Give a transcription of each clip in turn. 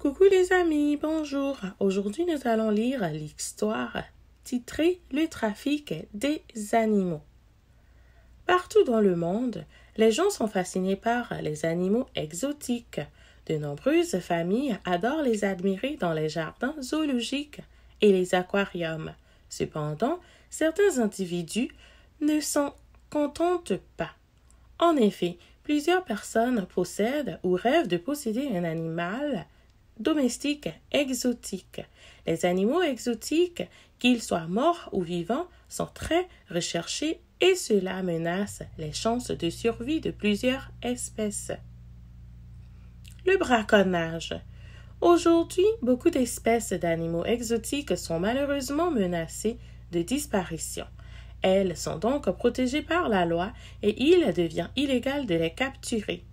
Coucou les amis, bonjour. Aujourd'hui, nous allons lire l'histoire titrée « Le trafic des animaux ». Partout dans le monde, les gens sont fascinés par les animaux exotiques. De nombreuses familles adorent les admirer dans les jardins zoologiques et les aquariums. Cependant, certains individus ne s'en contentent pas. En effet, plusieurs personnes possèdent ou rêvent de posséder un animal domestique exotique. Les animaux exotiques, qu'ils soient morts ou vivants, sont très recherchés et cela menace les chances de survie de plusieurs espèces. Le braconnage. Aujourd'hui, beaucoup d'espèces d'animaux exotiques sont malheureusement menacées de disparition. Elles sont donc protégées par la loi et il devient illégal de les capturer.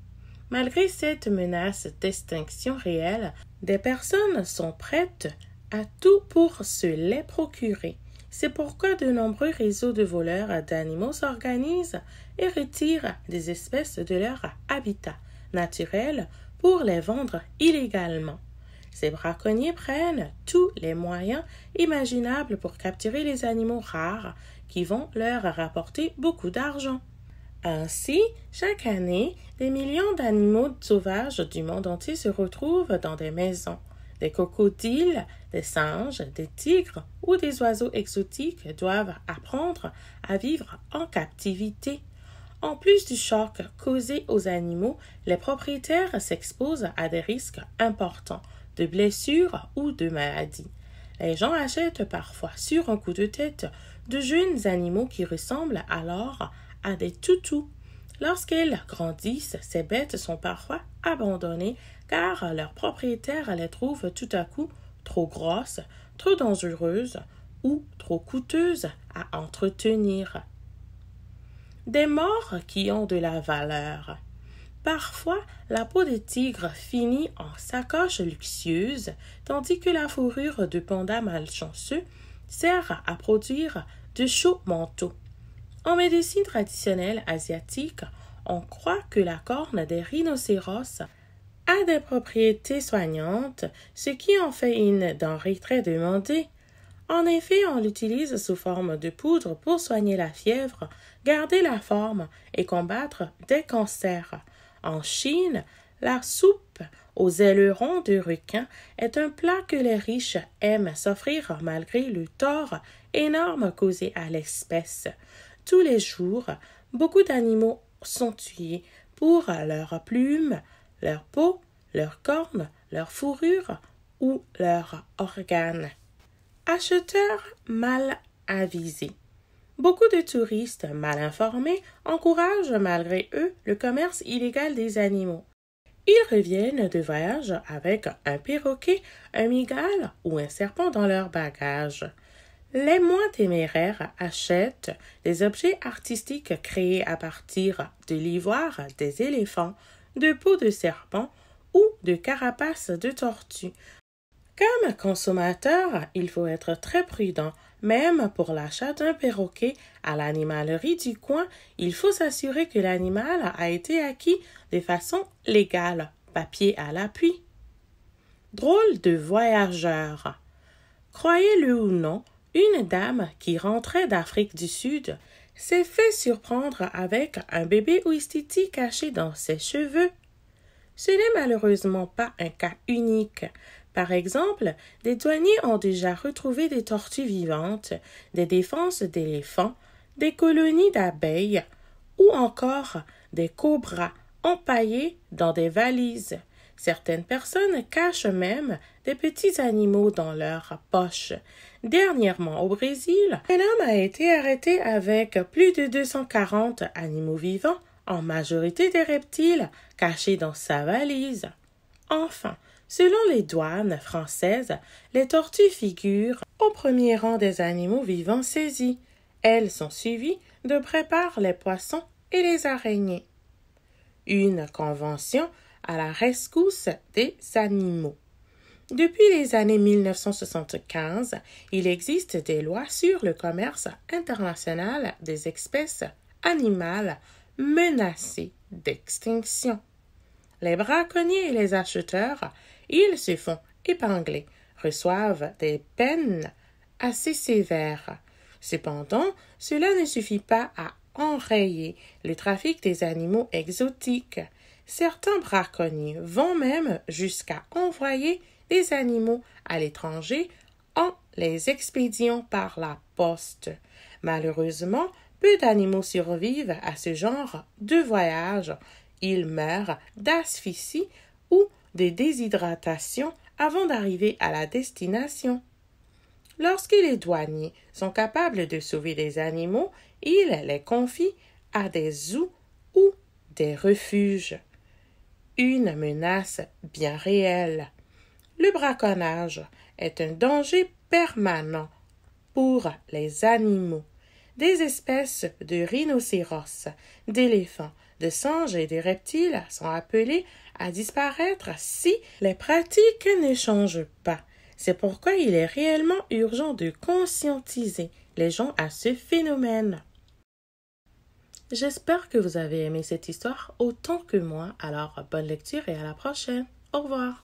Malgré cette menace d'extinction réelle, des personnes sont prêtes à tout pour se les procurer. C'est pourquoi de nombreux réseaux de voleurs d'animaux s'organisent et retirent des espèces de leur habitat naturel pour les vendre illégalement. Ces braconniers prennent tous les moyens imaginables pour capturer les animaux rares qui vont leur rapporter beaucoup d'argent. Ainsi, chaque année, des millions d'animaux sauvages du monde entier se retrouvent dans des maisons. Des crocodiles, des singes, des tigres ou des oiseaux exotiques doivent apprendre à vivre en captivité. En plus du choc causé aux animaux, les propriétaires s'exposent à des risques importants de blessures ou de maladies. Les gens achètent parfois sur un coup de tête de jeunes animaux qui ressemblent alors à des toutous. Lorsqu'elles grandissent, ces bêtes sont parfois abandonnées car leurs propriétaires les trouvent tout à coup trop grosses, trop dangereuses ou trop coûteuses à entretenir. Des morts qui ont de la valeur. Parfois, la peau des tigres finit en sacoche luxueuse, tandis que la fourrure de pandas malchanceux sert à produire de chauds manteaux. En médecine traditionnelle asiatique, on croit que la corne des rhinocéros a des propriétés soignantes, ce qui en fait une denrée très demandée. En effet, on l'utilise sous forme de poudre pour soigner la fièvre, garder la forme et combattre des cancers. En Chine, la soupe aux ailerons de requin est un plat que les riches aiment s'offrir malgré le tort énorme causé à l'espèce. Tous les jours, beaucoup d'animaux sont tués pour leurs plumes, leur peau, leurs cornes, leur fourrure ou leurs organes. Acheteurs mal avisés. Beaucoup de touristes mal informés encouragent malgré eux le commerce illégal des animaux. Ils reviennent de voyage avec un perroquet, un mygale ou un serpent dans leur bagage. Les moins téméraires achètent des objets artistiques créés à partir de l'ivoire des éléphants, de peaux de serpent ou de carapaces de tortues. Comme consommateur, il faut être très prudent. Même pour l'achat d'un perroquet à l'animalerie du coin, il faut s'assurer que l'animal a été acquis de façon légale, papier à l'appui. Drôle de voyageur. Croyez-le ou non, une dame qui rentrait d'Afrique du Sud s'est fait surprendre avec un bébé ouistiti caché dans ses cheveux. Ce n'est malheureusement pas un cas unique. Par exemple, des douaniers ont déjà retrouvé des tortues vivantes, des défenses d'éléphants, des colonies d'abeilles ou encore des cobras empaillés dans des valises. Certaines personnes cachent même des petits animaux dans leurs poches. Dernièrement au Brésil, un homme a été arrêté avec plus de 240 animaux vivants, en majorité des reptiles, cachés dans sa valise. Enfin, selon les douanes françaises, les tortues figurent au premier rang des animaux vivants saisis. Elles sont suivies de près par les poissons et les araignées. Une convention à la rescousse des animaux. Depuis les années 1975, il existe des lois sur le commerce international des espèces animales menacées d'extinction. Les braconniers et les acheteurs Ils se font épingler, reçoivent des peines assez sévères. Cependant, cela ne suffit pas à enrayer le trafic des animaux exotiques. Certains braconniers vont même jusqu'à envoyer des animaux à l'étranger en les expédiant par la poste. Malheureusement, peu d'animaux survivent à ce genre de voyage. Ils meurent d'asphyxie ou de déshydratation avant d'arriver à la destination. Lorsque les douaniers sont capables de sauver des animaux, ils les confient à des zoos ou des refuges. Une menace bien réelle. Le braconnage est un danger permanent pour les animaux. Des espèces de rhinocéros, d'éléphants, de singes et de reptiles sont appelées à disparaître si les pratiques ne changent pas. C'est pourquoi il est réellement urgent de conscientiser les gens à ce phénomène. J'espère que vous avez aimé cette histoire autant que moi, alors bonne lecture et à la prochaine. Au revoir.